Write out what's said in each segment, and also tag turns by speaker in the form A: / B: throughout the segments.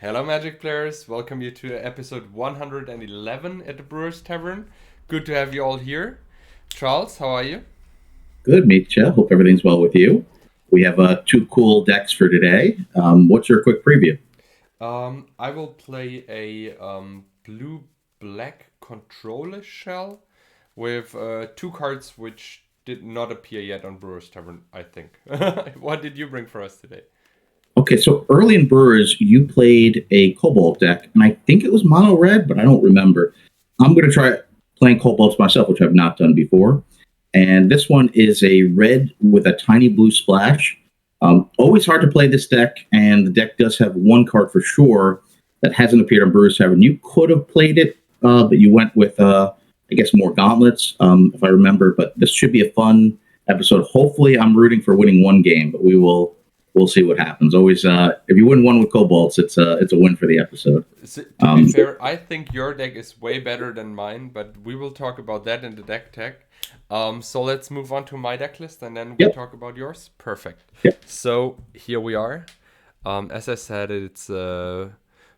A: Hello, Magic players. Welcome you to episode 111 at the Brewers Tavern. Good to have you all here. Charles, how are you?
B: Good, Mitja. Hope everything's well with you. We have two cool decks for today. What's your quick preview?
A: I will play a blue-black controller shell with two cards which did not appear yet on Brewers Tavern, I think. What did you bring for us today?
B: Okay, so early in Brewers, you played a Cobalt deck, and I think it was mono red, but I don't remember. I'm going to try playing Cobalts myself, which I've not done before. And this one is a red with a tiny blue splash. Always hard to play this deck, and the deck does have one card for sure that hasn't appeared on Brewers Tavern. You could have played it, but you went with, I guess, more Gauntlets, if I remember. But this should be a fun episode. Hopefully, I'm rooting for winning one game, but we'll see what happens. Always, if you win one with Cobalts, it's a win for the episode.
A: To be fair, I think your deck is way better than mine, but we will talk about that in the deck tech. So let's move on to my deck list, and then we'll talk about yours. Perfect.
B: Yep.
A: So here we are. As I said, it's a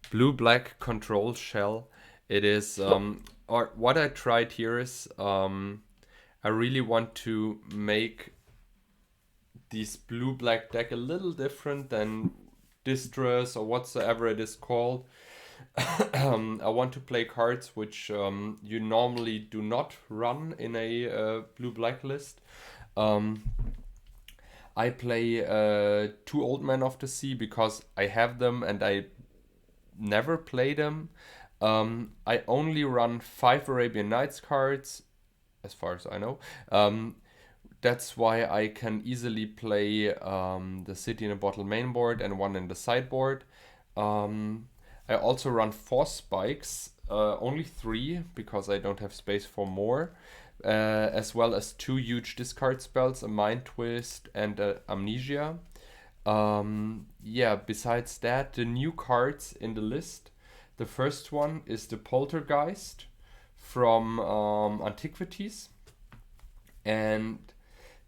A: blue-black control shell. It is, or what I tried here is, I really want to make this blue-black deck a little different than Distress or whatsoever it is called. I want to play cards which you normally do not run in a blue-black list. I play two Old Men of the Sea because I have them and I never play them. I only run 5 Arabian Nights cards, as far as I know. That's why I can easily play the City in a Bottle mainboard and one in the sideboard. I also run 4 spikes, only 3 because I don't have space for more, as well as 2 huge discard spells, a Mind Twist and a Amnesia. Besides that, the new cards in the list. The first one is the Poltergeist from Antiquities, and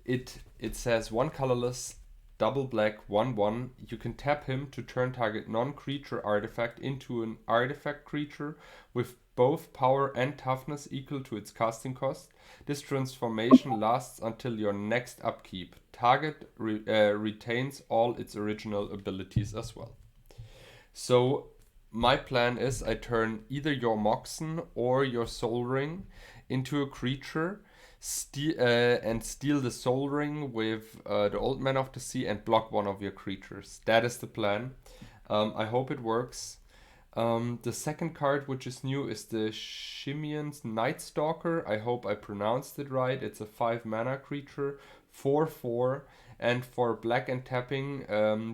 A: it says 1 colorless, double black, 1/1. You can tap him to turn target non-creature artifact into an artifact creature with both power and toughness equal to its casting cost. This transformation lasts until your next upkeep. Target retains all its original abilities as well. So my plan is I turn either your Moxen or your Soul Ring into a creature, steal the Soul Ring with the Old Man of the Sea and block one of your creatures. That is the plan. I hope it works. The second card, which is new, is the Shimian's Night Stalker. I hope I pronounced it right. It's a 5 mana creature, 4/4, and for black and tapping,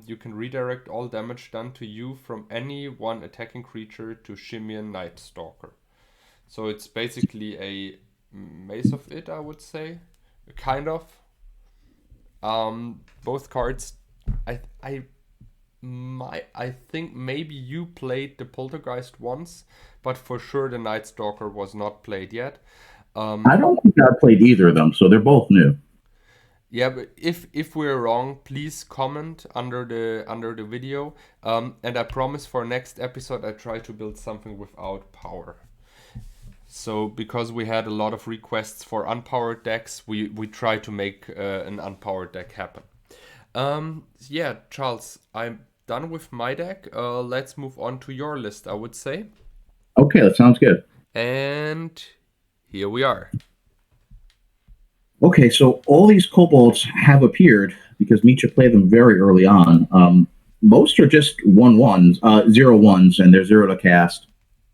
A: you can redirect all damage done to you from any one attacking creature to Shimian Night Stalker. So it's basically a Maze of It, I would say, kind of. Both cards, I think maybe you played the Poltergeist once, but for sure the Night Stalker was not played yet.
B: I don't think I played either of them, so they're both new.
A: Yeah, but if we're wrong, please comment under the video. And I promise for next episode I try to build something without power. So because we had a lot of requests for unpowered decks, we try to make an unpowered deck happen. Charles, I'm done with my deck. Let's move on to your list, I would say.
B: Okay, that sounds good.
A: And here we are.
B: Okay, so all these Cobalts have appeared because Mitja played them very early on. Most are just 1/1s, 0/1s, and they're 0 to cast.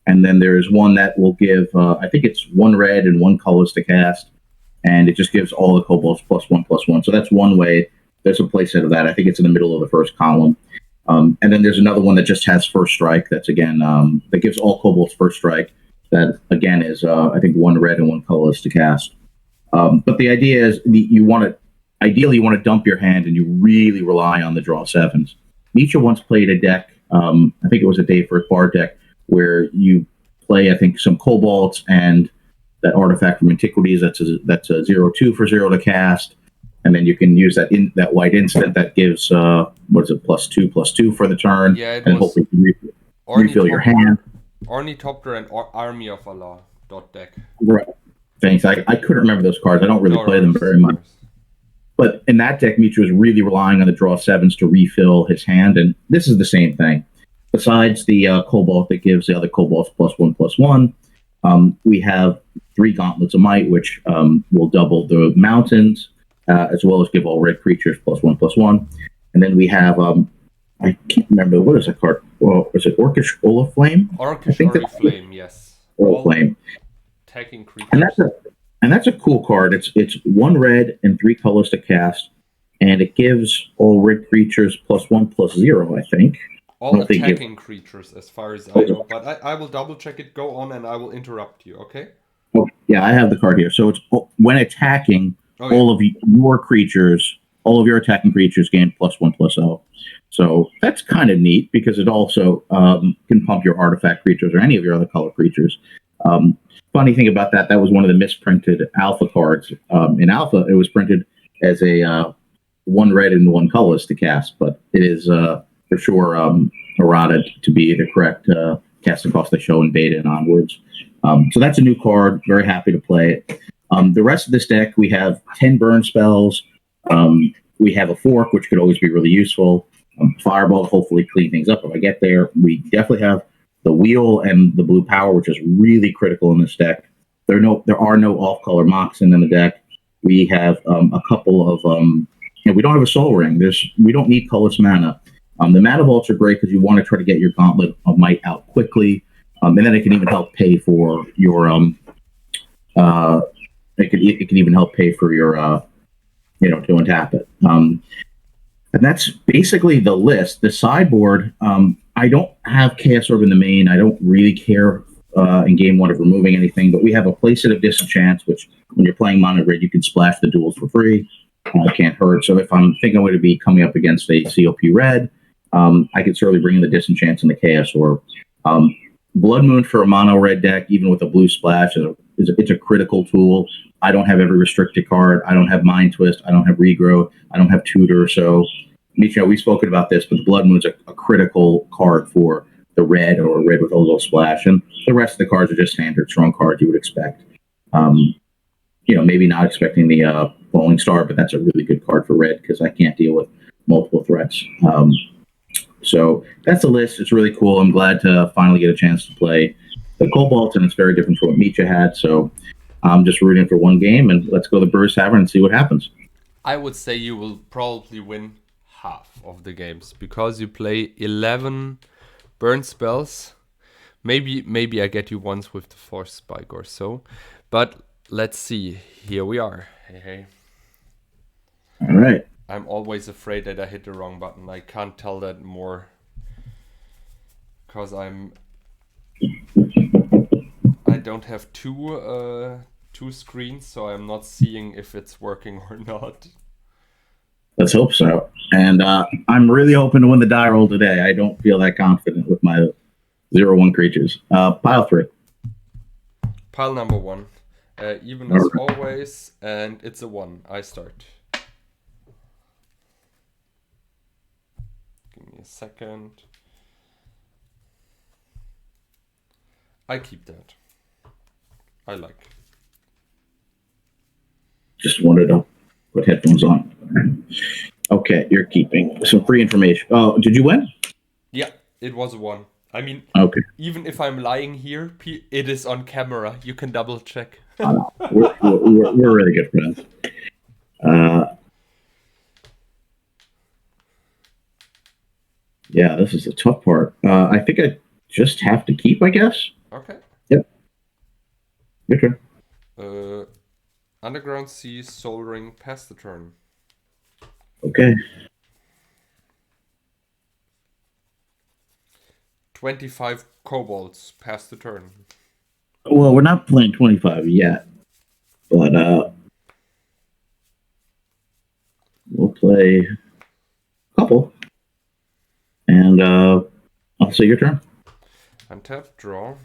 B: And then there's one that will give, I think it's 1 red and 1 colorless to cast, and it just gives all the Cobalts +1/+1. So that's one way. There's a playset of that. I think it's in the middle of the first column. And then there's another one that just has first strike. That's again that gives all Cobalts first strike. That again is I think 1 red and 1 colorless to cast. But the idea is ideally you want to dump your hand and you really rely on the draw 7s. Mitja once played a deck. I think it was a Day for a Bard deck where you play, I think, some Cobalts and that artifact from Antiquities. That's a 0/2 for 0 to cast, and then you can use that white instant that gives +2/+2 for the turn.
A: Yeah, it
B: and
A: was
B: hopefully refill your hand.
A: Ornithopter and Army of Allah deck.
B: Right. Thanks. I couldn't remember those cards. I don't really play them very much.
A: Worries.
B: But in that deck, Mitja was really relying on the draw 7s to refill his hand, and this is the same thing. Besides the Cobalt that gives the other Cobalts +1/+1, we have 3 Gauntlets of Might, which will double the mountains, as well as give all red creatures +1/+1. And then we have, I can't remember, what is that card? Well, is it Orcish Flame?
A: Orcish Flame, yes.
B: Flame.
A: Attacking creatures.
B: And that's a cool card. It's 1 red and 3 colors to cast, and it gives all red creatures +1/+0, I think.
A: All attacking creatures, as far as I know. But I will double check it. Go on, and I will interrupt you, okay?
B: Oh, yeah, I have the card here. So it's when attacking, all of your creatures, all of your attacking creatures gain +1/+0. So that's kind of neat because it also can pump your artifact creatures or any of your other color creatures. Funny thing about that was one of the misprinted alpha cards. In alpha, it was printed as a 1 red and 1 colorless to cast, but it is for sure errata to be the correct cast across the show in beta and onwards. So that's a new card. Very happy to play it. The rest of this deck, we have 10 burn spells. We have a fork, which could always be really useful. Fireball, hopefully clean things up if I get there. We definitely have the wheel and the blue power, which is really critical in this deck. There are no off-color Moxen in the deck. We have a couple of we don't have a Soul Ring. We don't need colorless mana. The mana vaults are great because you want to try to get your Gauntlet of Might out quickly, and then it can even help pay for your it can even help pay for your to untap it. And that's basically the list. The sideboard, I don't have Chaos Orb in the main. I don't really care in game 1 of removing anything, but we have a Playset of Disenchants, which when you're playing Mono Grid, you can splash the duels for free. Can't hurt. So if I'm thinking I'm going to be coming up against a COP red, I could certainly bring in the Disenchants and the Chaos Orb. Blood Moon for a mono red deck, even with a blue splash, it's a critical tool. I don't have every restricted card. I don't have Mind Twist. I don't have Regrow. I don't have Tutor. So, we've spoken about this, but the Blood Moon's a critical card for the red or red with a little splash. And the rest of the cards are just standard strong cards you would expect. Maybe not expecting the Falling Star, but that's a really good card for red because I can't deal with multiple threats. So that's the list. It's really cool. I'm glad to finally get a chance to play the Cobalt, and it's very different from what Mitja had. So I'm just rooting for one game, and let's go to the Brewers Tavern and see what happens.
A: I would say you will probably win half of the games because you play 11 burn spells. Maybe I get you once with the Force Spike or so. But let's see. Here we are. Hey.
B: All right.
A: I'm always afraid that I hit the wrong button. I can't tell that more because I don't have two screens, so I'm not seeing if it's working or not.
B: Let's hope so. And I'm really hoping to win the die roll today. I don't feel that confident with my 0/1 creatures. Pile 3.
A: Pile number 1. Even as always, and it's a 1. I start. Give me a second. I keep that. I like.
B: Just wanted to put headphones on. Okay, you're keeping some free information. Oh, did you win?
A: Yeah, it was a 1. I mean,
B: okay.
A: Even if I'm lying here, it is on camera. You can double check.
B: We're really good friends. Yeah, this is the tough part. I think I just have to keep, I guess.
A: Okay.
B: Yep. Your turn.
A: Underground Sea, Soul Ring, pass the turn.
B: Okay.
A: 25 kobolds, pass the turn.
B: Well, we're not playing 25 yet, but we'll play a couple, and I'll say your turn.
A: Untap, draw.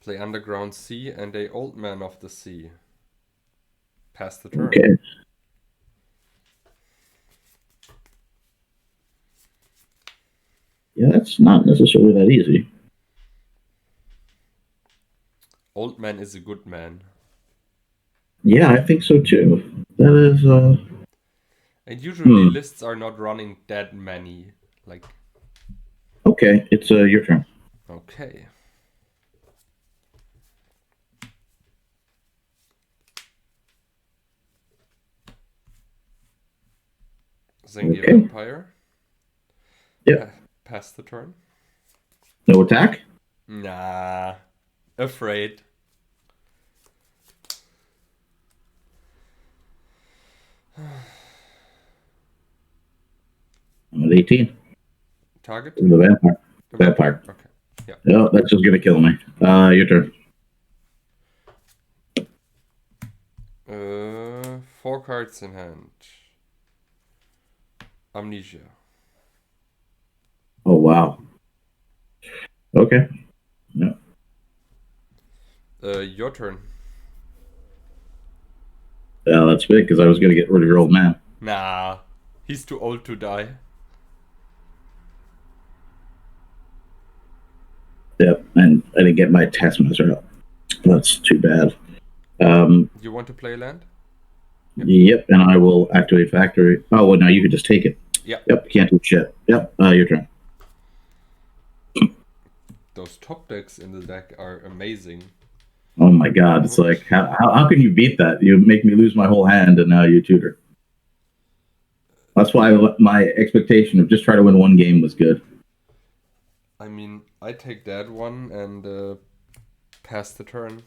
A: Play Underground Sea and a Old Man of the Sea. Pass the turn.
B: Okay. Yeah, that's not necessarily that easy.
A: Old man is a good man.
B: Yeah, I think so too. That is.
A: And usually lists are not running that many. Like,
B: Okay, it's your turn.
A: okay. Zengi
B: Okay.
A: Vampire.
B: Yep.
A: Pass the turn.
B: No attack.
A: Nah. Afraid.
B: I'm at 18.
A: Target?
B: The vampire. Vampire.
A: Okay. Yeah.
B: No, that's just gonna kill me. Your turn.
A: 4 cards in hand. Amnesia.
B: Oh wow. Okay. Yeah.
A: Your turn.
B: Yeah, that's big because I was gonna get rid of your old man.
A: Nah. He's too old to die.
B: Yep, and I didn't get my Taskmaster up. That's too bad.
A: You want to play land?
B: Yep, and I will activate factory. Oh, well, now you can just take it.
A: Yeah.
B: Yep, can't do shit. Yep, your turn.
A: Those top decks in the deck are amazing.
B: Oh my god, it's like, how can you beat that? You make me lose my whole hand, and now you tutor. That's why my expectation of just try to win one game was good.
A: I mean, I take that one and pass the turn.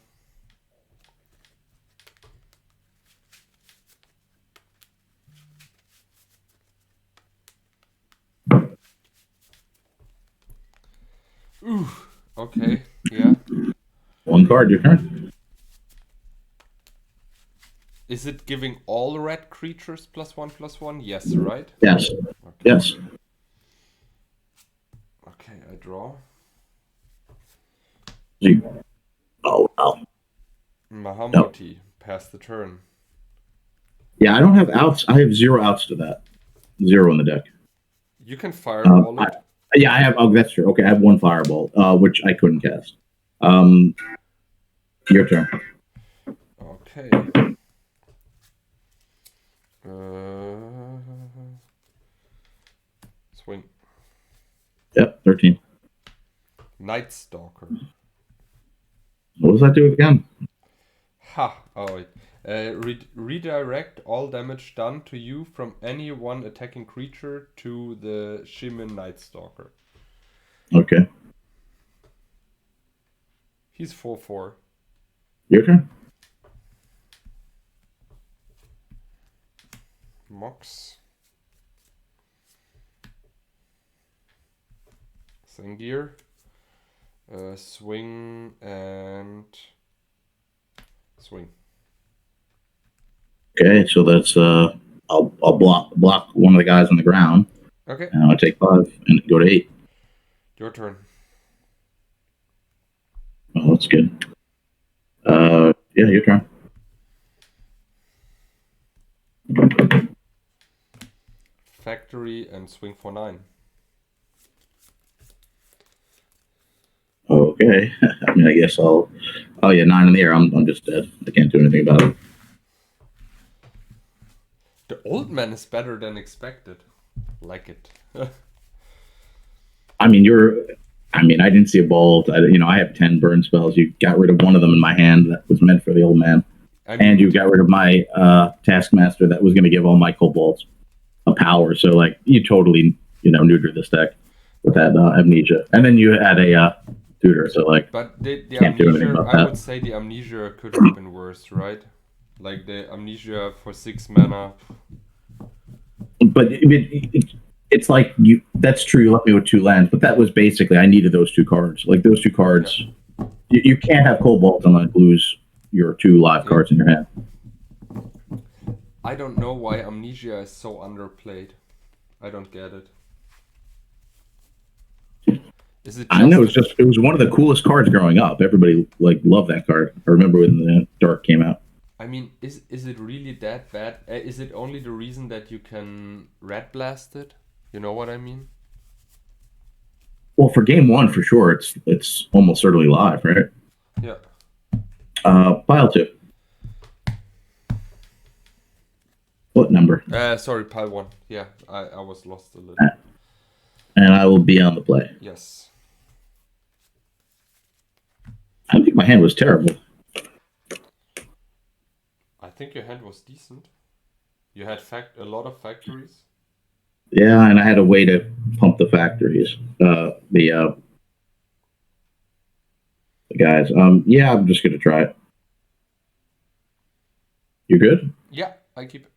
A: Ooh, okay, yeah.
B: One card, your turn.
A: Is it giving all red creatures +1/+1? Yes, right?
B: Yes.
A: Okay.
B: Yes.
A: Okay, I draw.
B: Oh, wow.
A: Mahamoti, pass the turn.
B: Yeah, I don't have outs. I have 0 outs to that. 0 in the deck.
A: You can fireball it.
B: Yeah, I have. Oh, that's true. Okay, I have 1 fireball, which I couldn't cast. Your turn.
A: Okay. Swing.
B: Yep, 13.
A: Night Stalker.
B: What does that do again?
A: Ha! Oh, wait. Redirect all damage done to you from any one attacking creature to the Shimian Night Stalker.
B: Okay.
A: He's 4/4.
B: Your turn.
A: Mox. Sengir. Swing and swing.
B: Okay, so that's I'll block one of the guys on the ground.
A: Okay.
B: And I'll take 5 and go to 8.
A: Your turn.
B: Oh, that's good. Yeah, your turn.
A: Factory and swing for 9.
B: Okay. I mean, I guess I'll. Oh yeah, 9 in the air. I'm just dead. I can't do anything about it.
A: The old man is better than expected. Like it.
B: I mean, I didn't see a bolt. I have 10 burn spells. You got rid of one of them in my hand that was meant for the old man. And you got rid of my Taskmaster that was going to give all my kobolds a power. So, like, you totally, neutered this deck with that Amnesia. And then you had a tutor. So, like,
A: but the
B: can't do anything
A: Amnesia,
B: about
A: I
B: that.
A: would say the Amnesia could have been worse, right? Like the Amnesia for 6 mana.
B: But it's like that's true. You left me with 2 lands, but that was basically I needed those 2 cards. Like those 2 cards, you can't have kobolds and like lose your 2 live cards in your hand.
A: I don't know why Amnesia is so underplayed. I don't get it. Is it?
B: I know it was one of the coolest cards growing up. Everybody loved that card. I remember when the Dark came out.
A: I mean, is it really that bad? Is it only the reason that you can red blast it? You know what I mean?
B: Well, for game one, for sure, it's almost certainly live, right?
A: Yeah.
B: Pile 2. What number?
A: Sorry, pile 1. Yeah, I was lost a little.
B: And I will be on the play.
A: Yes.
B: I don't think my hand was terrible.
A: I think your hand was decent. You had a lot of factories.
B: Yeah, and I had a way to pump the factories. The guys. Yeah, I'm just gonna try it. You good?
A: Yeah, I keep it.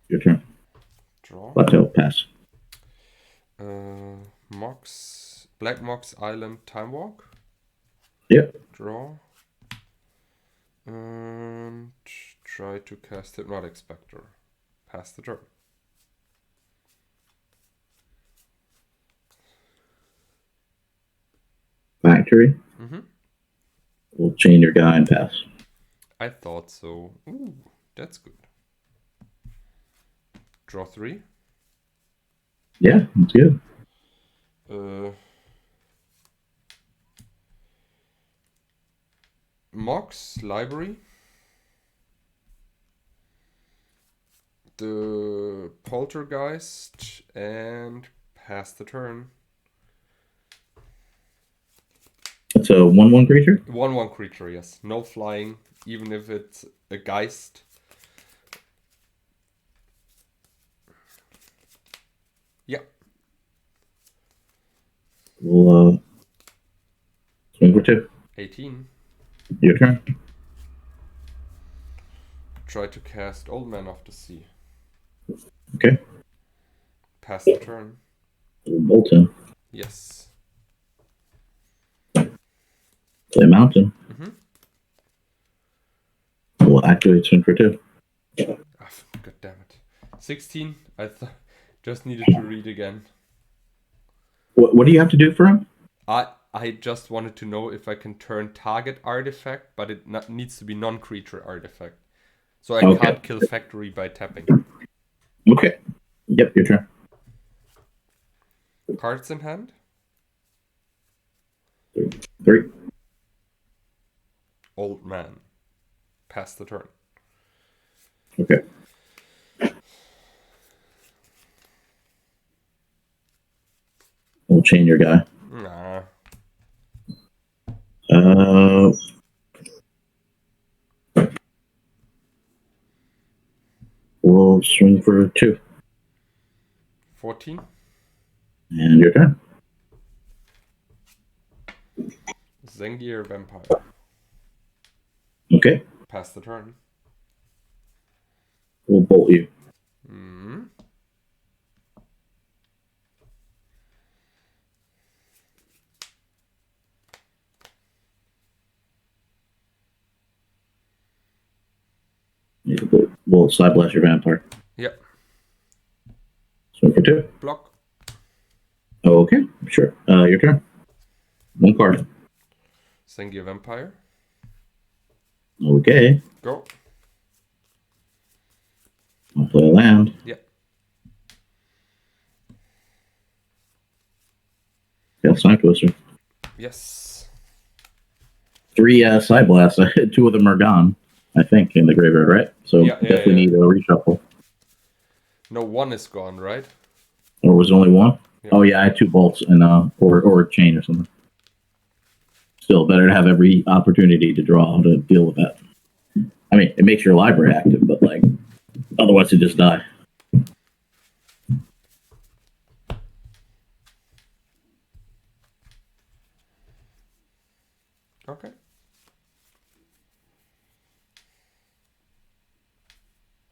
B: Your turn.
A: Draw.
B: Plateau, pass.
A: Black Mox Island Time Walk.
B: Yep.
A: Draw. And try to cast Hypnotic Spectre. Pass the turn.
B: Factory.
A: Mm-hmm.
B: We'll chain your guy and pass.
A: I thought so. Ooh, that's good. Draw 3.
B: Yeah, that's good.
A: Mox Library. The Poltergeist and pass the turn.
B: It's a 1/1 creature?
A: 1/1 creature, yes. No flying, even if it's a Geist. Yeah.
B: We'll swing for 2.
A: 18.
B: Your turn.
A: Try to cast Old Man of the Sea.
B: Okay.
A: Pass the turn.
B: We'll bolt him.
A: Yes.
B: Play mountain.
A: Mm-hmm.
B: We'll activate swing for 2.
A: Oh, God damn it. 16. I just needed to read again.
B: What do you have to do for him?
A: I just wanted to know if I can turn target artifact, but it needs to be non-creature artifact. So I can't kill factory by tapping.
B: Okay. Yep, your turn.
A: Cards in hand.
B: 3.
A: Old Man. Pass the turn.
B: Okay. We'll chain your guy.
A: Nah.
B: We'll swing for 2.
A: 14.
B: And your turn.
A: Zengir Vampire.
B: Okay.
A: Pass the turn.
B: We'll bolt you.
A: Mm-hmm.
B: We'll side blast your vampire.
A: Yep.
B: Swing for 2.
A: Block.
B: Okay, sure. Your turn. 1 card.
A: Zengir Vampire.
B: Okay.
A: Go.
B: I'll play a land.
A: Yep.
B: Yeah, Side Twister.
A: Yes.
B: 3 side blasts. 2 of them are gone, I think, in the graveyard, right? So definitely need a reshuffle.
A: No, 1 is gone, right?
B: Or was it only 1?
A: Yeah.
B: Oh yeah, I had 2 bolts and or a chain or something. Still better to have every opportunity to draw to deal with that. I mean, it makes your library active, but like otherwise it just die.
A: Okay.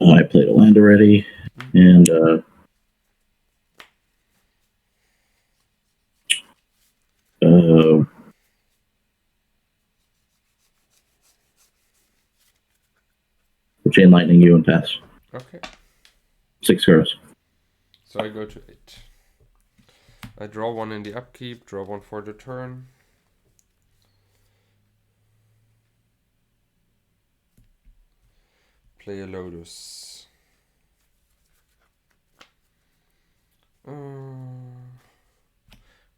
B: I played a land already, and chain lightning you and pass.
A: Okay.
B: 6 cards.
A: So I go to 8. I draw 1 in the upkeep, draw 1 for the turn. Play a Lotus.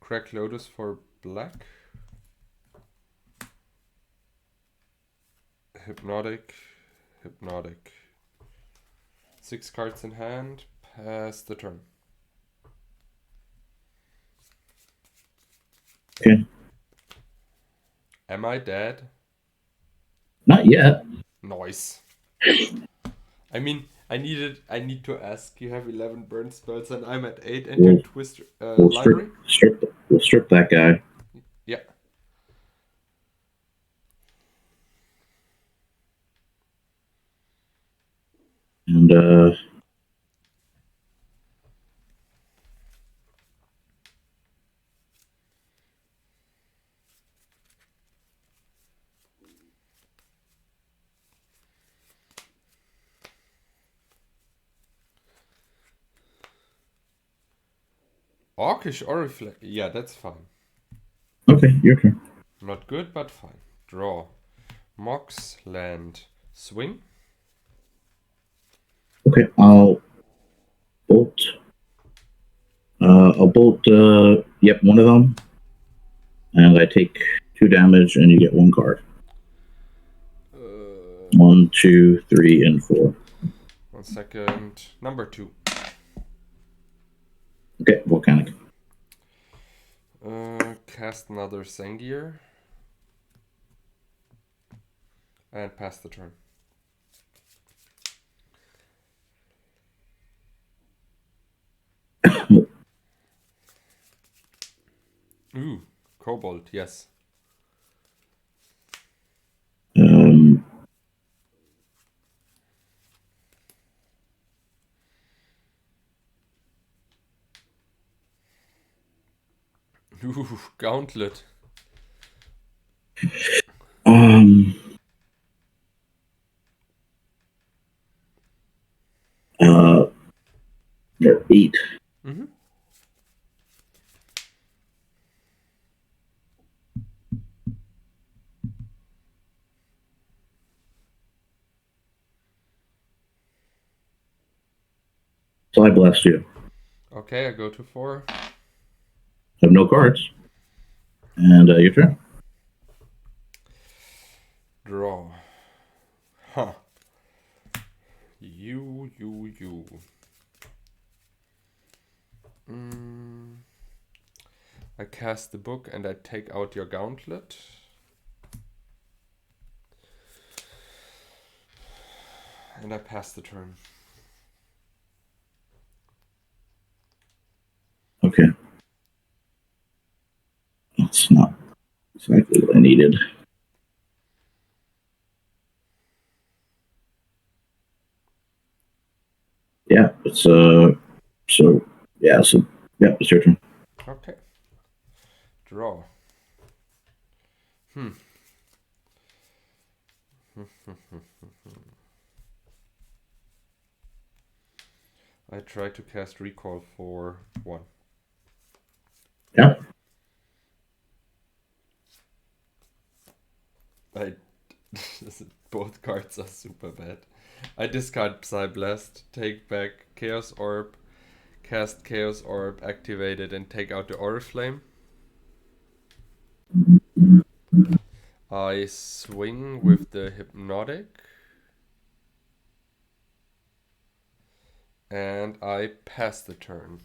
A: Crack Lotus for black. Hypnotic. 6 cards in hand. Pass the turn.
B: Okay.
A: Am I dead?
B: Not yet.
A: Nice. I mean, I need to ask. You have 11 burn spells and I'm at 8. Enter twist library.
B: We'll strip that guy.
A: Yeah.
B: And
A: Orcish Oriflamme. Yeah, that's fine.
B: okay, your turn.
A: Not good, but fine. Draw. Mox, land, swing.
B: Okay, I'll bolt. Yep, one of them. And I take 2 damage, and you get 1 card. 1, 2, 3, and 4.
A: 1 second. Number 2.
B: Okay, volcanic.
A: Cast another Sengir. And pass the turn. Ooh, Kobold, yes. Ooh, Gauntlet.
B: They're 8.
A: Mm-hmm.
B: So I bless you.
A: Okay, I go to 4.
B: Have no cards. And your turn.
A: Draw. Huh. You. I cast the book and I take out your gauntlet. And I pass the turn.
B: Okay. That's not exactly what I needed. Yeah, it's it's your turn.
A: Okay. Draw. I try to cast Recall for 1.
B: Yeah.
A: Both cards are super bad. I discard Psyblast, take back Chaos Orb, cast Chaos Orb, activate it, and take out the Oriflamme. I swing with the Hypnotic. And I pass the turn.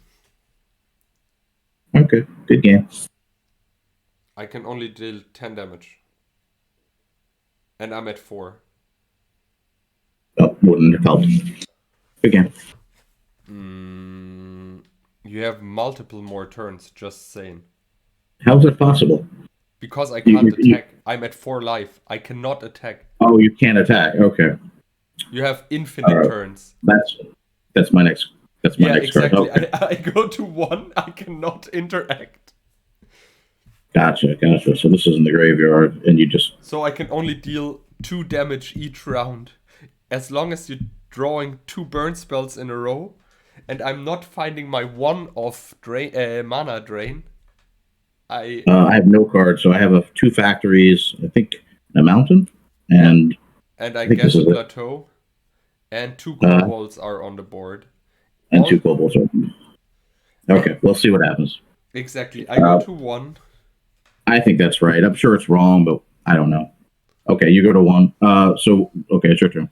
B: Okay, good game.
A: I can only deal 10 damage. And I'm at 4.
B: Oh, wouldn't have helped. Good game.
A: You have multiple more turns, just saying.
B: How is it possible?
A: Because I can't attack. I'm at 4 life. I cannot attack.
B: Oh, you can't attack. Okay.
A: You have infinite turns.
B: That's my next. That's my next
A: exactly.
B: card. Okay.
A: I go to 1. I cannot interact.
B: Gotcha. So this is in the graveyard, and you just.
A: So I can only deal 2 damage each round, as long as you're drawing 2 burn spells in a row, and I'm not finding my 1 of mana drain. I
B: have no cards, so I have 2 factories. I think a mountain, and
A: I guess a plateau, and 2 kobolds are on the board.
B: And 2 kobolds are. Okay, we'll see what happens.
A: Exactly. I go to 1.
B: I think that's right. I'm sure it's wrong, but I don't know. Okay, you go to 1. Okay, it's your turn.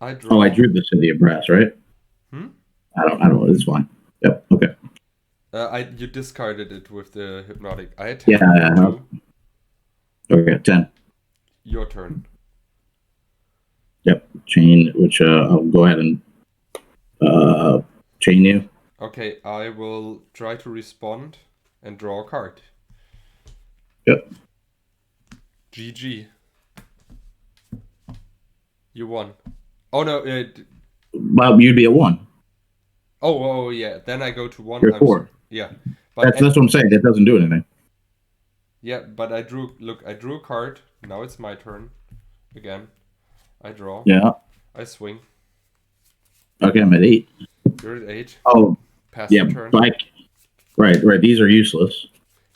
A: I draw.
B: Oh, I drew the City of Brass, right? I don't know. It's fine. Yep. Okay.
A: You discarded it with the hypnotic. I attack.
B: Yeah.
A: 2.
B: Okay, 10.
A: Your turn.
B: Yep. Chain, which I'll go ahead and chain you.
A: Okay, I will try to respond and draw a card.
B: Yep.
A: GG. You won. Oh no.
B: Well, you'd be at 1.
A: Oh yeah. Then I go to 1.
B: You're 4.
A: Yeah. But
B: That's what I'm saying. That doesn't do anything.
A: Yeah, but I drew a card. Now it's my turn. Again. I draw.
B: Yeah.
A: I swing.
B: Okay, I'm at 8.
A: You're at 8.
B: Oh.
A: Pass
B: yeah.
A: the turn.
B: Right. These are useless.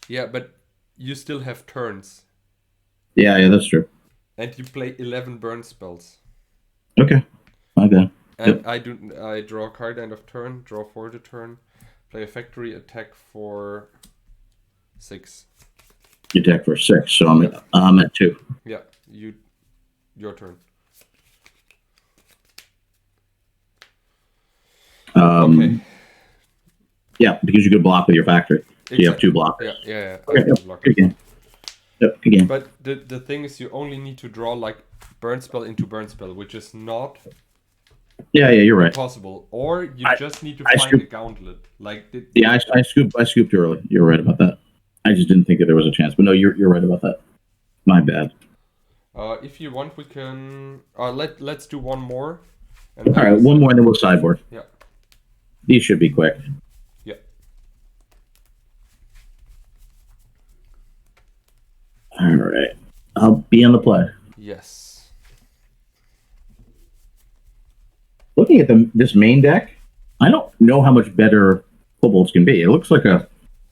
A: Yeah, but you still have turns.
B: Yeah, that's true.
A: And you play 11 burn spells.
B: Okay.
A: And
B: yep.
A: I draw a card end of turn, draw for the turn, play a factory, attack for 6.
B: You attack for 6, so I'm at 2.
A: Yeah, your turn. Okay.
B: Yeah, because you could block with your factory. So you have 2 blockers.
A: Yeah.
B: Okay, good game. Yep, good game.
A: But the thing is, you only need to draw like burn spell into burn spell, which is not.
B: Yeah, you're right.
A: Possible, or you just need to find a gauntlet.
B: I scooped early. You're right about that. I just didn't think that there was a chance, but no, you're right about that. My bad.
A: If you want, we can. Let's do one more.
B: All right, one more, and then we'll sideboard.
A: Yeah.
B: These should be quick.
A: Yeah.
B: All right. I'll be on the play.
A: Yes.
B: Looking at this main deck, I don't know how much better kobolds can be. It looks like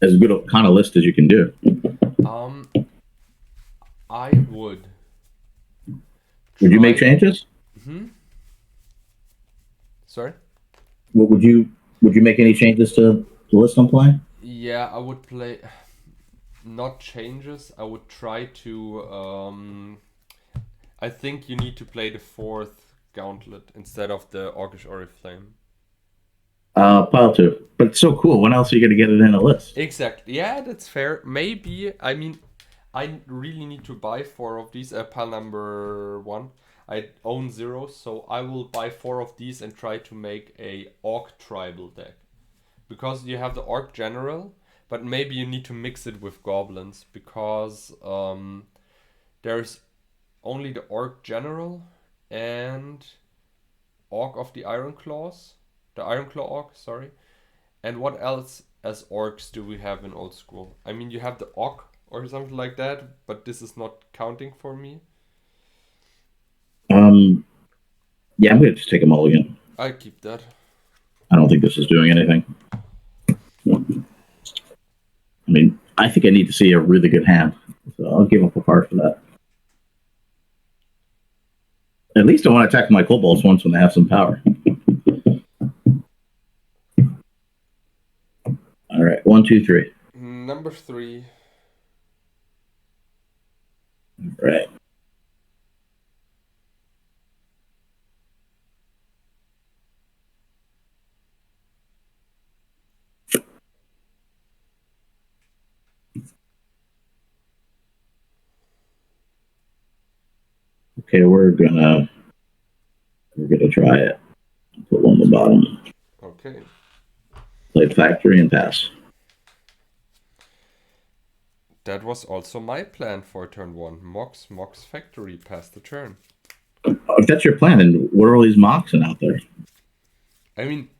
B: as good a kind of list as you can do.
A: I would.
B: Would you make changes?
A: Sorry?
B: What would you make any changes to the list I'm playing?
A: Yeah, I would play. Not changes. I would try to. I think you need to play the 4th Gauntlet instead of the Orcish Oriflame.
B: Pile 2. But it's so cool. When else are you going to get it in a list?
A: Exactly. Yeah, that's fair. Maybe. I mean, I really need to buy 4 of these. Pile number 1. I own 0, so I will buy 4 of these and try to make a Orc tribal deck. Because you have the Orc general, but maybe you need to mix it with goblins, because there's only the Orc general and Orc of the Iron Claws. The Iron Claw Orc, sorry. And what else as orcs do we have in Old School? I mean, you have the Orc or something like that, but this is not counting for me.
B: Yeah, I'm going to just take them all again.
A: I keep that.
B: I don't think this is doing anything. I mean, I think I need to see a really good hand. So I'll give up a card for that. At least I want to attack my kobolds once when they have some power. All right, 1, 2, 3.
A: Number 3.
B: All right. Okay, we're gonna try it. Put one on the bottom.
A: Okay.
B: Play factory and pass.
A: That was also my plan for turn 1. Mox factory, pass the turn.
B: If that's your plan, then what are all these moxing out there?
A: I mean,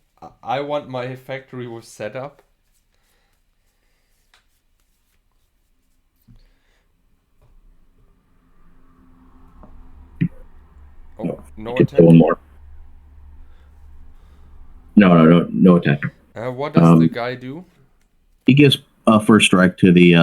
A: I want my factory with setup. Oh, no attack.
B: One more. No attack.
A: What does the guy do?
B: He gives first strike to the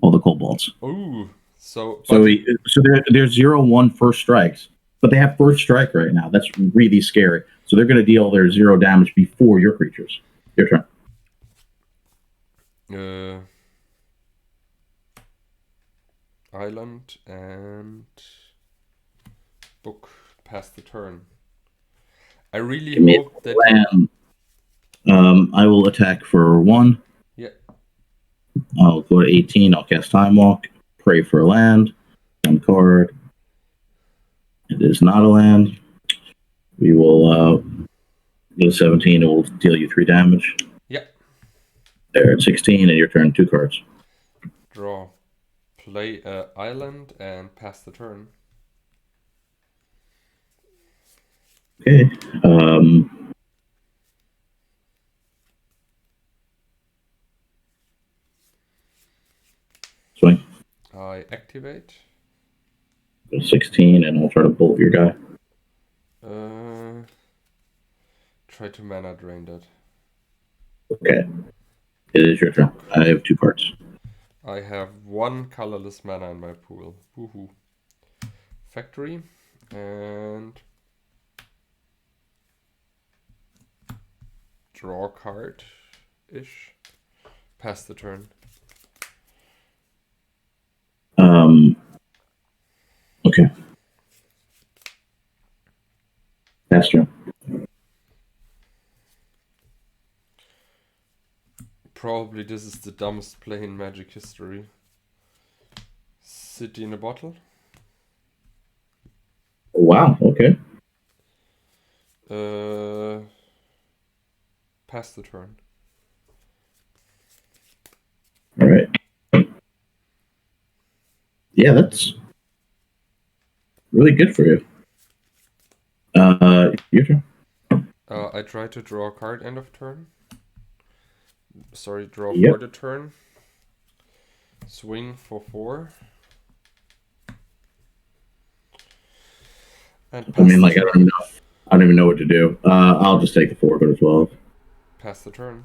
B: all the kobolds.
A: Ooh, so
B: there's 0-1 first strikes, but they have first strike right now. That's really scary. So they're going to deal their 0 damage before your creatures. Your turn.
A: Uh, Island and book. Pass the turn. I really
B: Give me
A: hope
B: a
A: that you.
B: land. I will attack for 1.
A: Yeah.
B: I'll go to 18. I'll cast Time Walk. Pray for a land. 1 card. It is not a land. We will go to 17. It will deal you 3 damage.
A: Yeah.
B: There at 16, and your turn. 2 cards.
A: Draw. Play a island and pass the turn.
B: Okay. Swing.
A: I activate.
B: Go to 16, and I'll try to bolt your guy.
A: Try to mana drain that.
B: Okay. It is your turn. I have 2 cards.
A: I have 1 colorless mana in my pool. Woohoo. Factory. And draw a card-ish. Pass the turn.
B: Okay. Pass turn.
A: Probably this is the dumbest play in Magic history. City in a bottle.
B: Wow. Okay.
A: Pass the turn.
B: All right. Yeah, that's really good for you. Your turn.
A: I try to draw a card end of turn. Sorry, draw
B: Yep.
A: for the turn. Swing for 4. And pass
B: I mean, like, I don't even know what to do. I'll just take the 4, go to 12.
A: Pass the turn.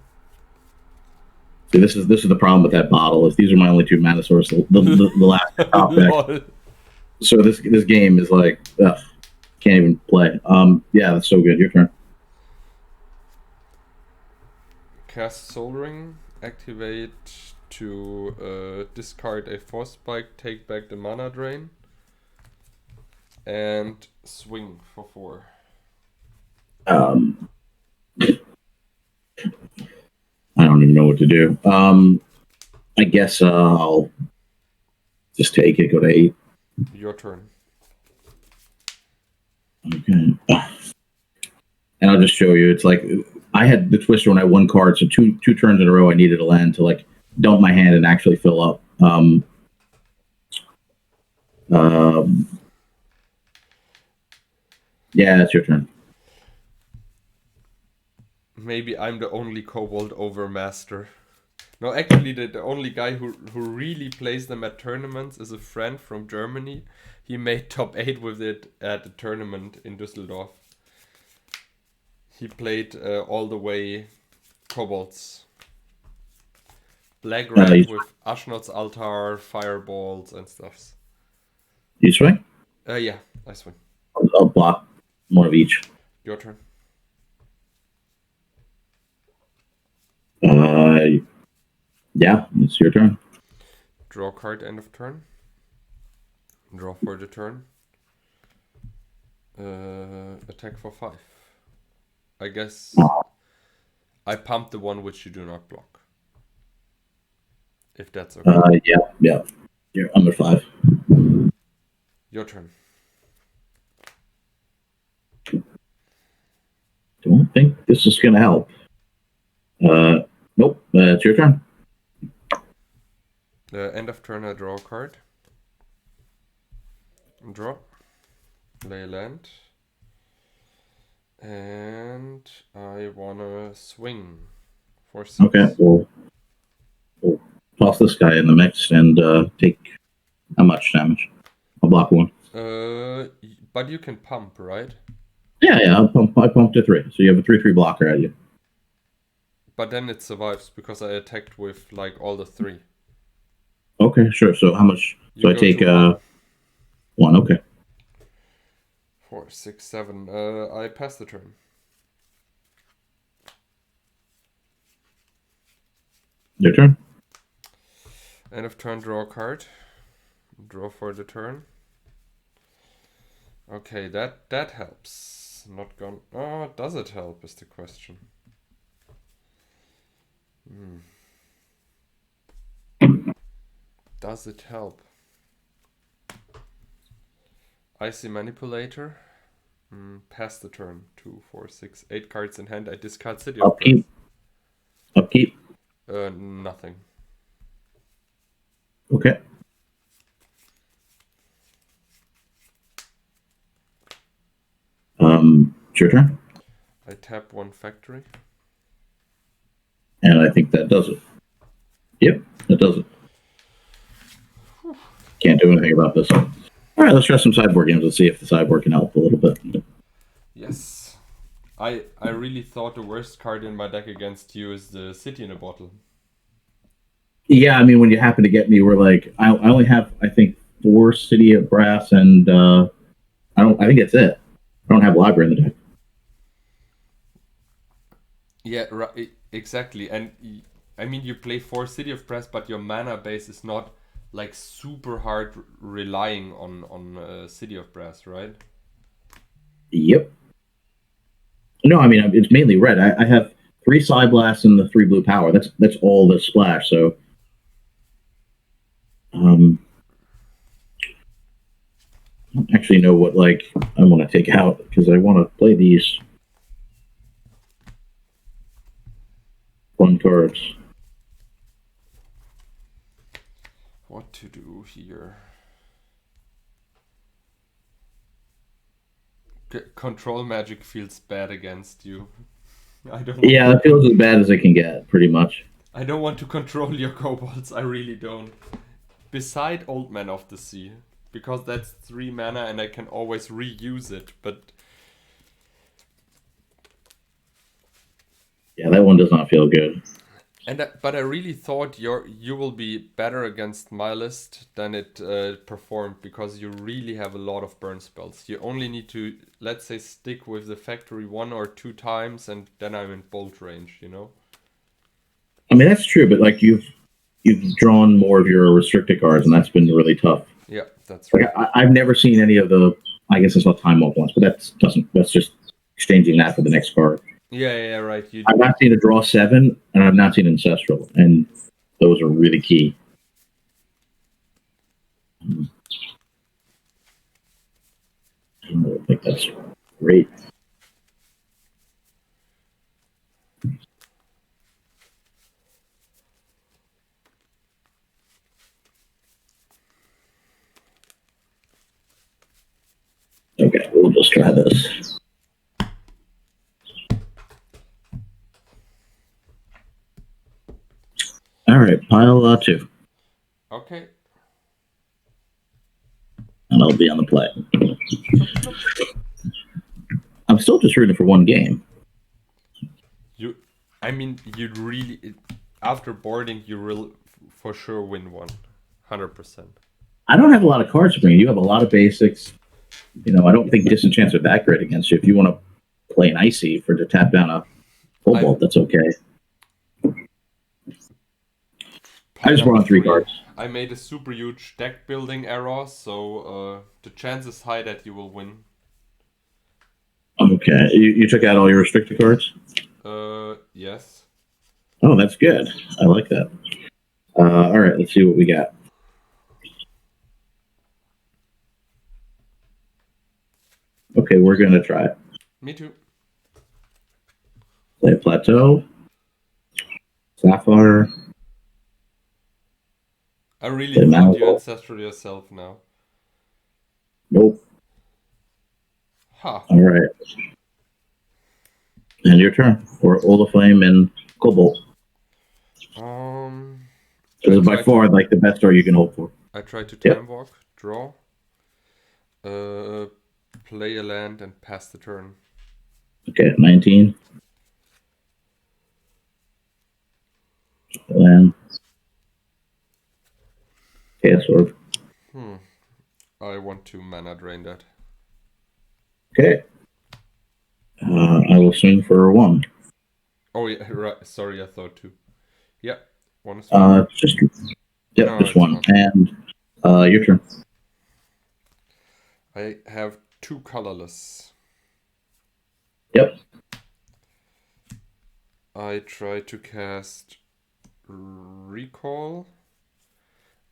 B: See, this is the problem with that bottle. Is these are my only 2 mana sources. The last top deck. So this game is like, can't even play. Yeah, that's so good. Your turn.
A: Cast Soul Ring. Activate to discard a Force Spike. Take back the mana drain. And swing for 4.
B: I don't even know what to do. I guess I'll just take it. Go to 8.
A: Your turn.
B: Okay. And I'll just show you. It's like I had the Twister when I won cards, so two turns in a row I needed a land to like dump my hand and actually fill up. Yeah, it's your turn.
A: Maybe I'm the only Kobold Overmaster. No, actually, the only guy who really plays them at tournaments is a friend from Germany. He made top 8 with it at a tournament in Düsseldorf. He played all the way Kobolds. Black-red with Ashnod's Altar, Fireballs, and stuffs.
B: You swing?
A: Yeah, I swing.
B: I'll block 1 of each.
A: Your turn.
B: Yeah, it's your turn.
A: Draw card end of turn. Draw for the turn. Attack for 5. I guess I pump the one which you do not block. If that's okay.
B: Yeah. You're under 5.
A: Your turn.
B: Don't think this is gonna help. Nope. It's your turn.
A: End of turn, I draw a card. Draw. Lay land. And I wanna swing for 6.
B: Okay, we'll toss this guy in the mix and take how much damage? I'll block 1.
A: But you can pump, right?
B: Yeah. I pumped to 3, so you have a 3/3 blocker at you.
A: But then it survives because I attacked with like all the 3.
B: Okay, sure. So how much? So I take 1. Okay.
A: 4, 6, 7. I pass the turn.
B: Your turn.
A: End of turn, draw a card. Draw for the turn. Okay, that helps. Not gone. Oh, does it help is the question. Does it help? Icy Manipulator. Pass the turn. 2, 4, 6, 8 cards in hand. I discard City of Breath.
B: Upkeep.
A: Nothing.
B: Okay. It's your turn.
A: I tap 1 factory.
B: And I think that does it. Yep, that does it. Can't do anything about this. All right, let's try some sideboard games. Let's see if the sideboard can help a little bit.
A: Yes. I really thought the worst card in my deck against you is the City in a Bottle.
B: Yeah, I mean, when you happen to get me, we're like, I only have, I think, 4 City of Brass, and I think that's it. I don't have Library in the deck.
A: Yeah, right, exactly. And I mean, you play 4 City of Brass, but your mana base is not like super hard relying on City of Brass, right?
B: Yep. No, I mean, it's mainly red. I have 3 Side Blasts and the 3 blue power. That's all the splash. So, I don't actually know what I want to take out because I want to play these fun cards.
A: What to do here? Control magic feels bad against you. I don't.
B: Yeah, it feels as bad as it can get, pretty much.
A: I don't want to control your kobolds. I really don't. Beside Old Man of the Sea, because that's 3 mana and I can always reuse it. But
B: yeah, that one does not feel good.
A: But I really thought you will be better against my list than it performed, because you really have a lot of burn spells. You only need to, let's say, stick with the factory 1 or 2 times, and then I'm in bolt range, you know?
B: I mean, that's true, but you've drawn more of your restricted cards, and that's been really tough.
A: Yeah, that's right.
B: I've never seen any of the, I guess it's not time up ones, but that's just exchanging that for the next card.
A: Yeah, right.
B: I've not seen a draw 7, and I've not seen Ancestral, and those are really key. I think that's great. Okay, we'll just try this. All right, pile 2.
A: Okay.
B: And I'll be on the play. I'm still just rooting for 1 game.
A: You'd really, after boarding, you will for sure win 1. 100%. I
B: don't have a lot of cards to bring. You have a lot of basics. I don't think disenchants are that great against you. If you want to play an Icy to tap down a Cobalt, that's okay. I just brought 3 cards.
A: I made a super huge deck building error, so the chance is high that you will win.
B: Okay, you took out all your restricted cards?
A: Yes.
B: Oh, that's good. I like that. All right, let's see what we got. Okay, we're going to try it.
A: Me too.
B: Play Plateau. Sapphire.
A: I really thought you Ancestral yourself now.
B: Nope.
A: Huh.
B: All right. And your turn for Olaflame and Cobalt. This is by far the best start you can hope for.
A: I try to time walk, draw, play a land, and pass the turn.
B: Okay, 19. Land. Chaos Orb.
A: I want to mana drain that.
B: Okay. I will swing for 1.
A: Oh yeah, right. Sorry, I thought 2. Yeah, 1 is
B: fine. Yep,
A: No,
B: just
A: it's
B: one.
A: fine.
B: And your turn.
A: I have 2 colorless.
B: Yep.
A: I try to cast Recall,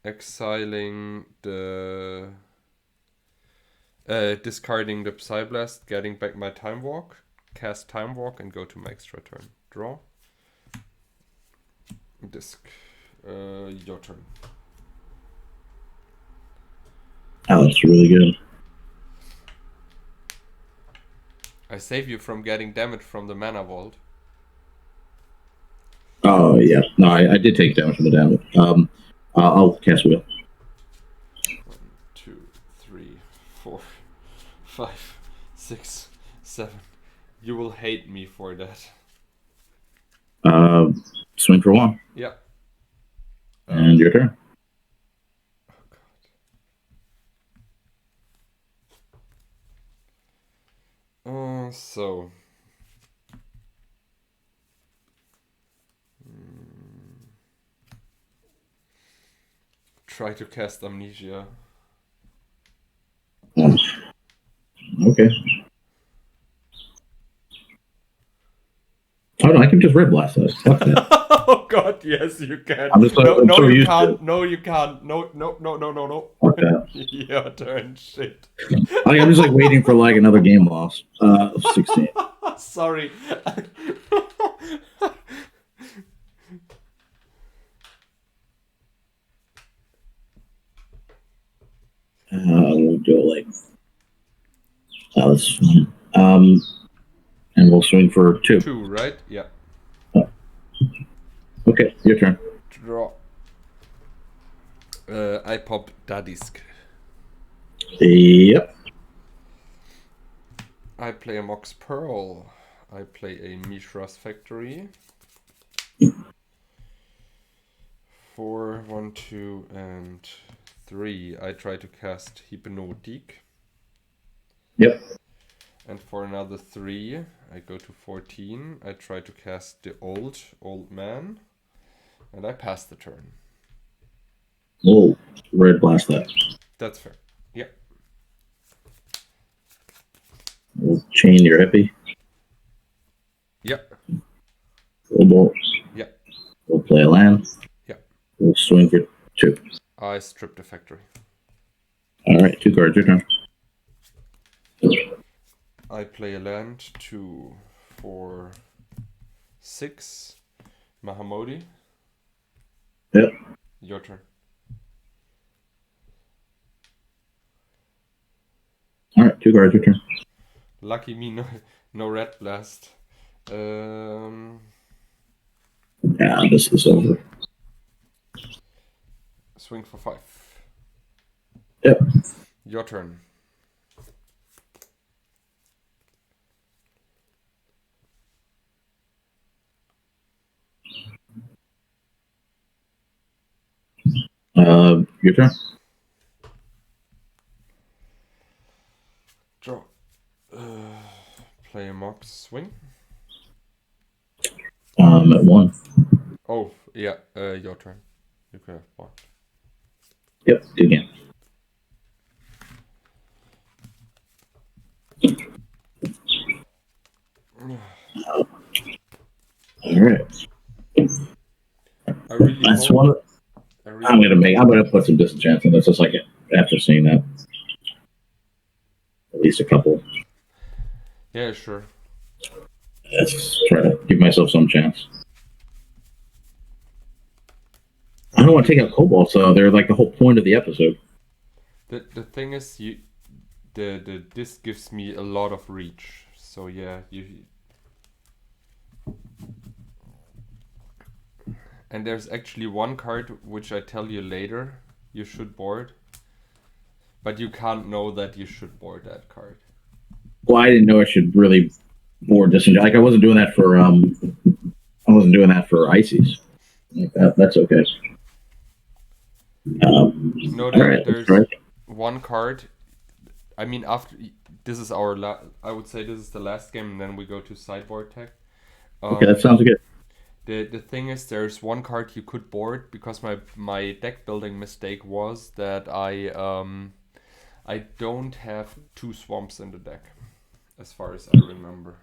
A: exiling the... discarding the Psyblast, getting back my Time Walk, cast Time Walk, and go to my extra turn. Draw. Disc. Your turn.
B: Oh, that's really good.
A: I save you from getting damage from the Mana Vault.
B: Oh, yeah. No, I did take damage from the damage. I'll cast Wheel.
A: 1, 2, 3, 4, 5, 6, 7. You will hate me for that.
B: Swing for 1.
A: Yeah.
B: And your turn.
A: Oh God. So. Try to cast Amnesia.
B: Okay. Oh, no, I can just Red Blast that. Fuck that.
A: Oh God, yes, you can.
B: I'm so
A: you
B: used
A: can't.
B: to it.
A: No, you can't. No.
B: Fuck that.
A: Your turn, shit.
B: I'm just waiting for another game loss. 16.
A: Sorry.
B: We'll do it that's fine. And we'll swing for 2.
A: 2, right? Yeah.
B: Okay, your turn.
A: Draw. I pop Dadisk.
B: Yep.
A: I play a Mox Pearl. I play a Mishra's Factory. 4, 1, 2, and 3. I try to cast Hypnotique.
B: Yep.
A: And for another 3, I go to 14. I try to cast the Old Man. And I pass the turn.
B: Oh, Red Blast that.
A: That's fair. Yeah.
B: We'll chain your hippie.
A: Yeah.
B: We'll
A: Yeah.
B: We'll play a land.
A: Yeah.
B: We'll swing for 2.
A: I strip the factory.
B: All right, 2 cards, your turn.
A: I play a land, 2, 4, 6. Mahamodi.
B: Yep.
A: Your turn.
B: All right, 2 cards, your turn.
A: Lucky me, no red blast.
B: Yeah, this is over.
A: Swing for 5.
B: Yep.
A: Your turn.
B: Your turn.
A: Draw. Play a Mox swing.
B: At 1.
A: Oh, yeah, your turn. You can have blocked.
B: Yep, do again. All right.
A: I really
B: That's
A: hope,
B: one. I'm gonna put some disenchants in this. Just after seeing that, at least a couple.
A: Yeah, sure.
B: Let's try to give myself some chance. I don't want to take out Cobalt, so they're the whole point of the episode.
A: The thing is, this gives me a lot of reach. So yeah, and there's actually one card which I tell you later you should board, but you can't know that you should board that card.
B: Well, I didn't know I should really board disenchant. I wasn't doing that for Ices. That's okay.
A: No, there's
B: right.
A: one card. I mean, after this is I would say this is the last game, and then we go to sideboard tech.
B: Okay, that sounds good.
A: The thing is, there's one card you could board because my deck building mistake was that I don't have 2 swamps in the deck, as far as I remember.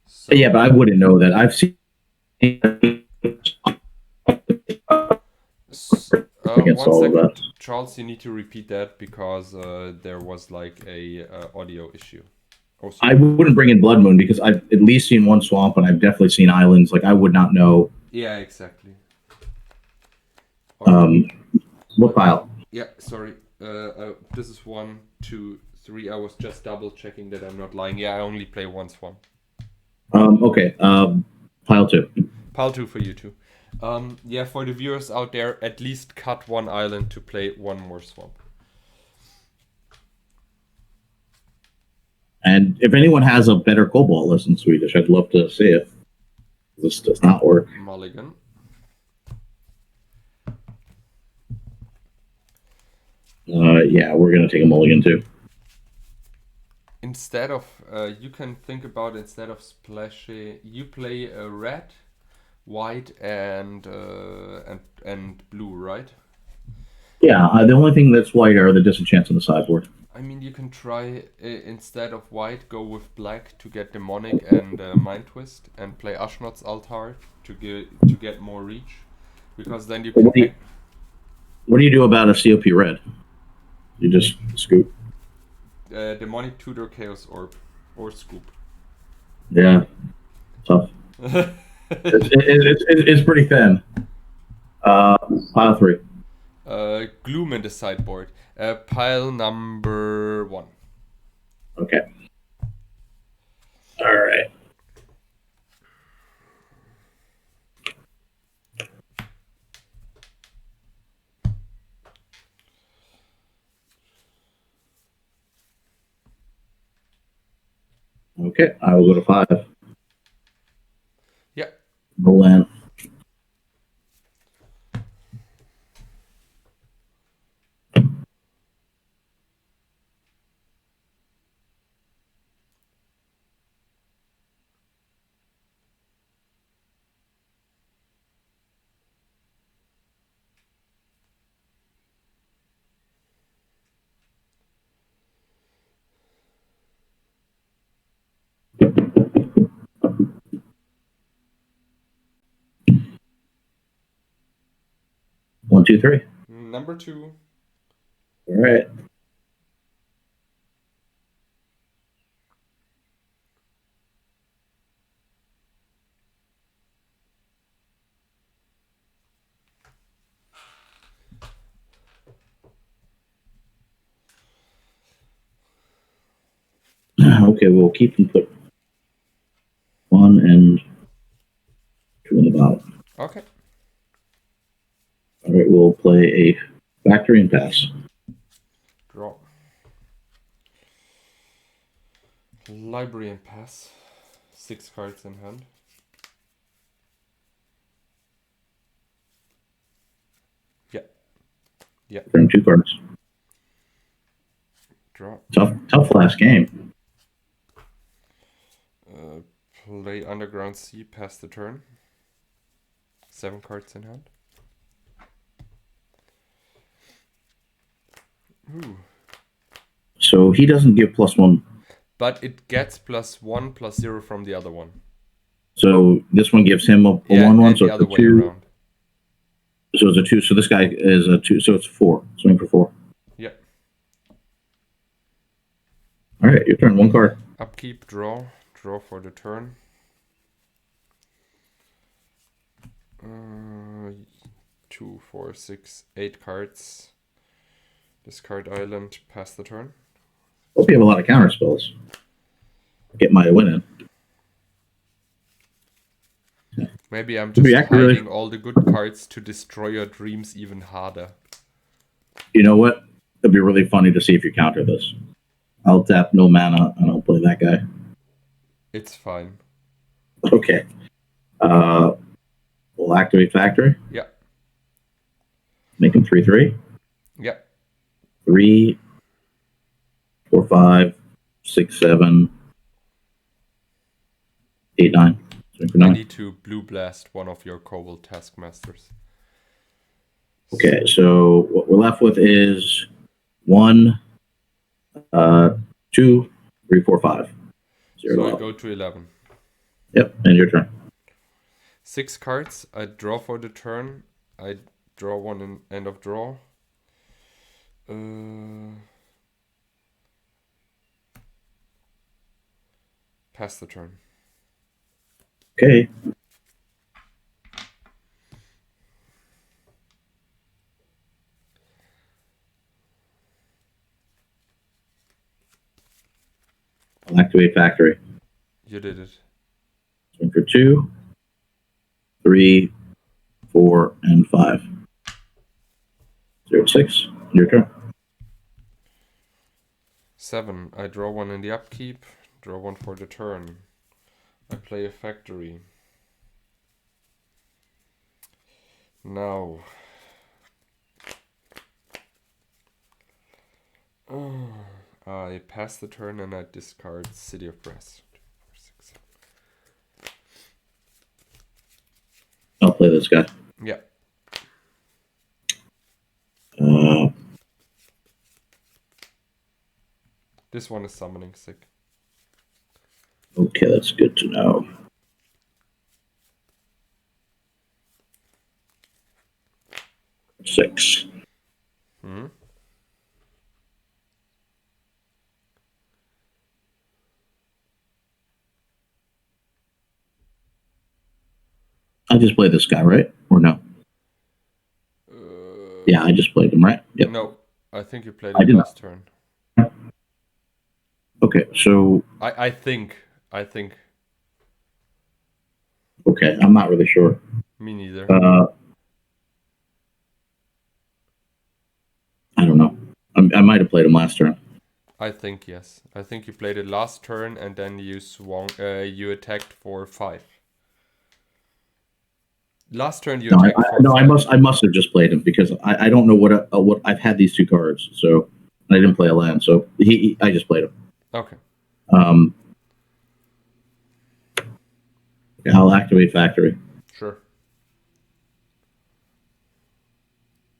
A: So,
B: Yeah, but I wouldn't know that. I've seen against
A: one
B: all of
A: second,
B: that.
A: Charles, you need to repeat that because there was like a audio issue. Oh,
B: I wouldn't bring in Blood Moon because I've at least seen one swamp, and I've definitely seen islands. Like I would not know.
A: yeah, exactly.
B: What pile?
A: Yeah, sorry. This is 1, 2, 3. I was just double checking that I'm not lying. Yeah, I only play one swamp.
B: Okay. Pile 2.
A: Pile 2 for you too. Yeah, for the viewers out there, at least cut one island to play one more swamp.
B: And if anyone has a better Cobalt list in Swedish, I'd love to see it. This does not work.
A: Mulligan.
B: Yeah, we're gonna take a mulligan too.
A: Instead of, you can think about instead of splashy, you play a red, white, and blue, right?
B: Yeah, the only thing that's white are the disenchants on the sideboard.
A: I mean, you can try instead of white, go with black to get demonic and mind twist, and play Ashnod's Altar to get more reach, because then you can.
B: What do you do about a COP red? You just scoop.
A: Demonic Tutor Chaos Orb or Scoop.
B: Yeah, tough. it's pretty thin. Pile 3.
A: Gloom in the sideboard. Pile number 1.
B: Okay. All right. Okay, I will go to 5.
A: Yeah.
B: No land. One, two, three.
A: Number 2.
B: All right. Okay, we'll keep and put 1 and 2 in the bottom.
A: Okay.
B: All right, we'll play a factory and pass.
A: Draw. Library and pass. 6 cards in hand. Yeah. Yeah.
B: Bring 2 cards.
A: Draw.
B: Tough last game.
A: Play Underground Sea, pass the turn. 7 cards in hand. Ooh.
B: So he doesn't give +1.
A: But it gets +1 +0 from the other one.
B: So this one gives him a 1/1. So
A: the other
B: it's a
A: way
B: 2.
A: around.
B: So it's a 2. So this guy is a 2. So it's 4. Swing for 4.
A: Yeah.
B: All right, your turn. 1 card.
A: Upkeep, draw. Draw for the turn. 2, 4, 6, 8 cards. Discard island, pass the turn.
B: Hope you have a lot of counter spells. Get my win in.
A: Maybe I'm just hiding all the good cards to destroy your dreams even harder.
B: You know what? It'd be really funny to see if you counter this. I'll tap no mana and I'll play that guy.
A: It's fine.
B: Okay. We'll activate factory.
A: Yeah.
B: Make him 3/3.
A: Yeah.
B: 3, 4, 5, 6, 7, 8, 9.
A: I need to blue blast one of your Kobold Taskmasters.
B: Okay, so what we're left with is 1, 2, 3, 4, 5. 0
A: So
B: to
A: I
B: 11.
A: go to 11.
B: Yep, and your turn.
A: 6 cards. I draw for the turn. I draw one in end of draw. Pass the turn.
B: Okay. I'll activate factory.
A: You did it.
B: Swing for 2, 3, 4, and 5. 0 to 6. Your turn.
A: 7. I draw one in the upkeep. Draw one for the turn. I play a factory. Now. I pass the turn and I discard City of Brass. 2, 4, 6, 7.
B: I'll play this guy.
A: Yeah. This one is summoning sick.
B: Okay, that's good to know. Six. I just played this guy, right? Or no? Yeah, I just played him, right? Yep.
A: No, I think you played it last turn.
B: Okay, so...
A: I think.
B: Okay, I'm not really sure.
A: Me neither.
B: I don't know. I might have played him last turn.
A: I think yes. I think you played it last turn and then you swung. You attacked for 5. Last turn you attacked for 5.
B: I must have just played him because I don't know what I've had these 2 cards, so I didn't play a land, so I just played him.
A: Okay.
B: I'll activate factory.
A: Sure.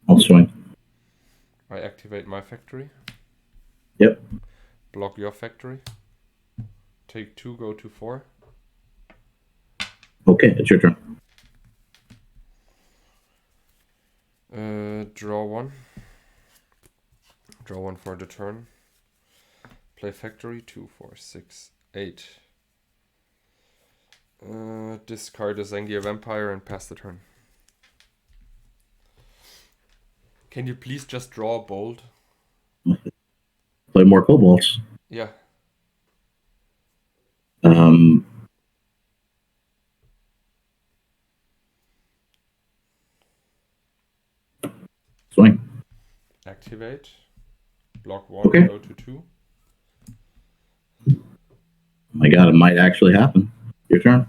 B: I'll swing.
A: I activate my factory.
B: Yep.
A: Block your factory. Take 2, go to 4.
B: Okay, it's your turn.
A: Draw 1. Draw 1 for the turn. Play factory. 2, 4, 6, 8. Discard a Zangief Vampire and pass the turn. Can you please just draw a bolt?
B: Play more kobolds.
A: Yeah.
B: Swing.
A: Activate. Block 1,
B: okay.
A: Go to 2.
B: Oh my god, it might actually happen. Your turn.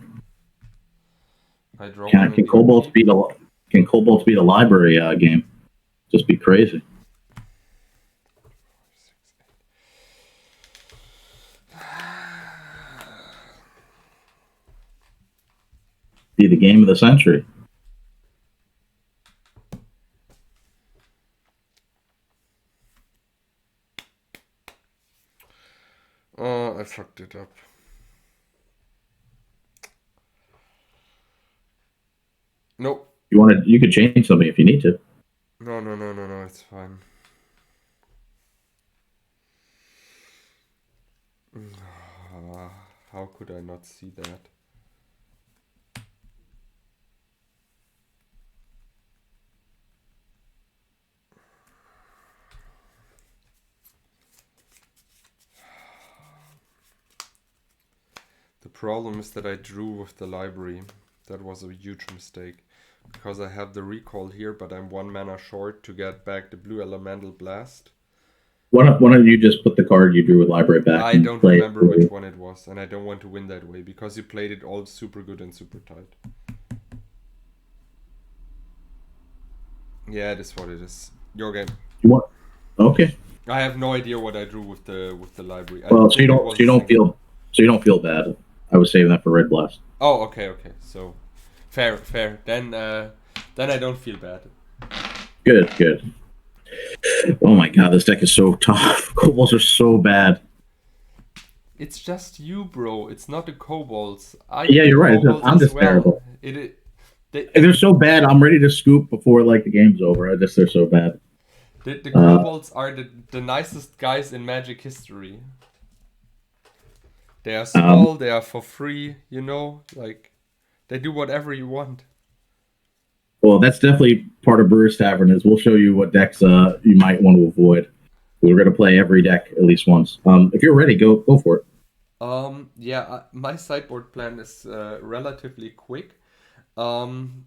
A: I draw
B: can kobolds beat a library game? Just be crazy. Be the game of the century.
A: Oh, I fucked it up. Nope.
B: You could change something if you need to.
A: No, it's fine. How could I not see that? The problem is that I drew with the library. That was a huge mistake. Because I have the recall here, but I'm 1 mana short to get back the blue elemental blast.
B: Why don't you just put the card you drew with library back?
A: I don't remember which one it was, and I don't want to win that way because you played it all super good and super tight. Yeah, it is what it is. Your game.
B: You want? Okay.
A: I have no idea what I drew with the library.
B: Well, so you don't feel bad. I was saving that for Red Blast.
A: Oh, okay. So, fair. Then I don't feel bad.
B: Good. Oh my god, this deck is so tough. Kobolds are so bad.
A: It's just you, bro. It's not the kobolds. I
B: Yeah,
A: hate
B: you're right.
A: kobolds
B: I'm
A: as
B: just
A: well.
B: terrible.
A: They,
B: They're so bad. I'm ready to scoop before like the game's over. They're so bad.
A: the kobolds are the nicest guys in Magic history. They are small. They are for free. Like they do whatever you want.
B: Well, that's definitely part of Brewers Tavern. Is we'll show you what decks you might want to avoid. We're going to play every deck at least once. If you're ready, go for it.
A: Yeah, my sideboard plan is relatively quick. Um,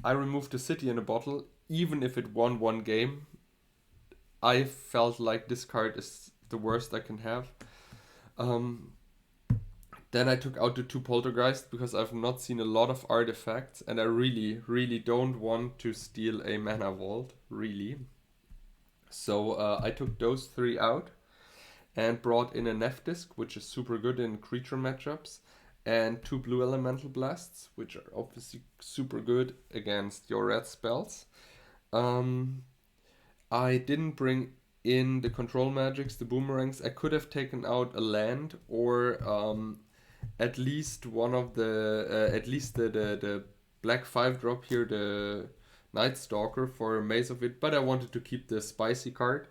A: I removed the city in a bottle, even if it won one game. I felt like this card is the worst I can have. Um, then I took out the two poltergeist because I've not seen a lot of artifacts, and I really don't want to steal a mana vault, really. So I took those three out and brought in a Nef Disc, which is super good in creature matchups, and two blue elemental blasts, which are obviously super good against your red spells. Um, I didn't bring in the control magics, the boomerangs. I could have taken out a land or at least one of at least the black 5-drop here, the Night Stalker for a Maze of It, but I wanted to keep the spicy card.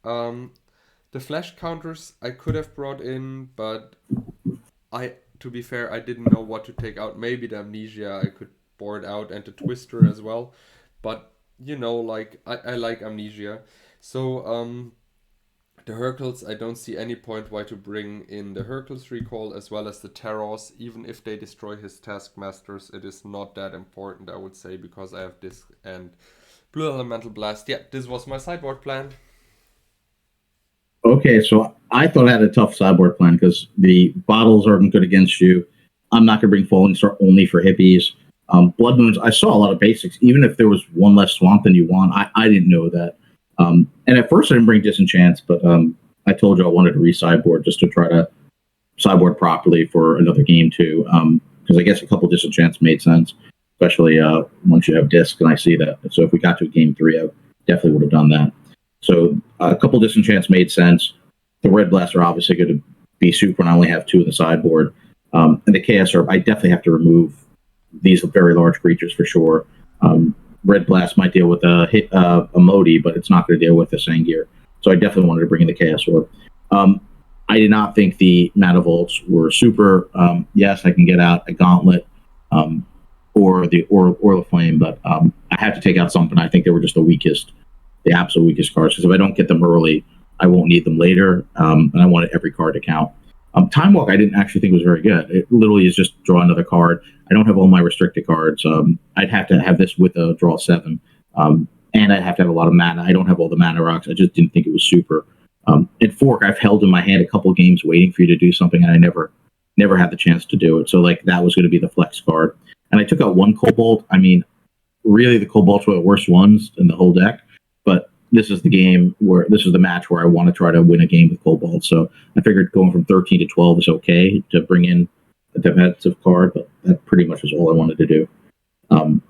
A: Um, the flash counters I could have brought in, but to be fair, I didn't know what to take out. Maybe the Amnesia I could board out and the Twister as well, but like I like Amnesia. So the Hercules, I don't see any point why to bring in the Hercules recall as well as the Terrors. Even if they destroy his Taskmasters, it is not that important, I would say, because I have this and Blue Elemental Blast. Yeah, this was my sideboard plan.
B: Okay, so I thought I had a tough sideboard plan because the bottles aren't good against you. I'm not going to bring Falling Star only for hippies. Blood Moons, I saw a lot of basics. Even if there was one less swamp than you want, I didn't know that. And at first I didn't bring Disenchants, but I told you I wanted to re-sideboard just to try to sideboard properly for another game too. Because I guess a couple Disenchants made sense, especially once you have Disc, and I see that. So if we got to game 3, I definitely would have done that. So a couple Disenchants made sense. The Red Blasts are obviously going to be super, and I only have 2 in the sideboard. And the Chaos Orb, I definitely have to remove these very large creatures for sure. Red Blast might deal with a Modi, but it's not going to deal with a Sangir. So I definitely wanted to bring in the Chaos Orb. I did not think the Mana Vaults were super. Yes, I can get out a Gauntlet or the Flame, but I had to take out something. I think they were just the absolute weakest cards, because if I don't get them early, I won't need them later, and I wanted every card to count. Time Walk I didn't actually think was very good. It literally is just draw another card. I don't have all my restricted cards. I'd have to have this with a draw 7, and I'd have to have a lot of mana. I don't have all the mana rocks. I just didn't think it was super. At Fork, I've held in my hand a couple games waiting for you to do something, and I never had the chance to do it. So like that was going to be the flex card. And I took out one Cobalt. I mean, really the Cobalts were the worst ones in the whole deck, but this is the match where I want to try to win a game with Cobalt. So I figured going from 13 to 12 is okay to bring in a defensive card, but that pretty much was all I wanted to do.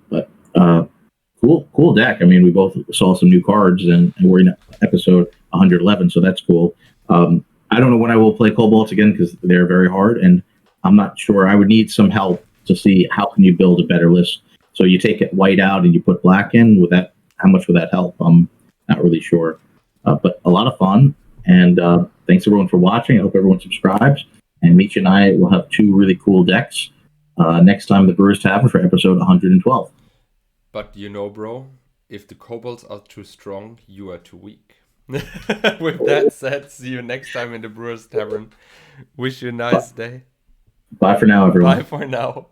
B: But cool deck. I mean, we both saw some new cards, and we're in episode 111, so that's cool. I don't know when I will play Cobalts again because they're very hard, and I'm not sure. I would need some help to see how can you build a better list. So you take it white out and you put black in. How much would that help? I'm not really sure, but a lot of fun. And thanks everyone for watching. I hope everyone subscribes. And Mitja and I will have 2 really cool decks next time the Brewers Tavern for episode 112.
A: But bro, if the kobolds are too strong, you are too weak. With that said, see you next time in the Brewers Tavern. Wish you a nice day.
B: Bye for now, everyone.
A: Bye for now.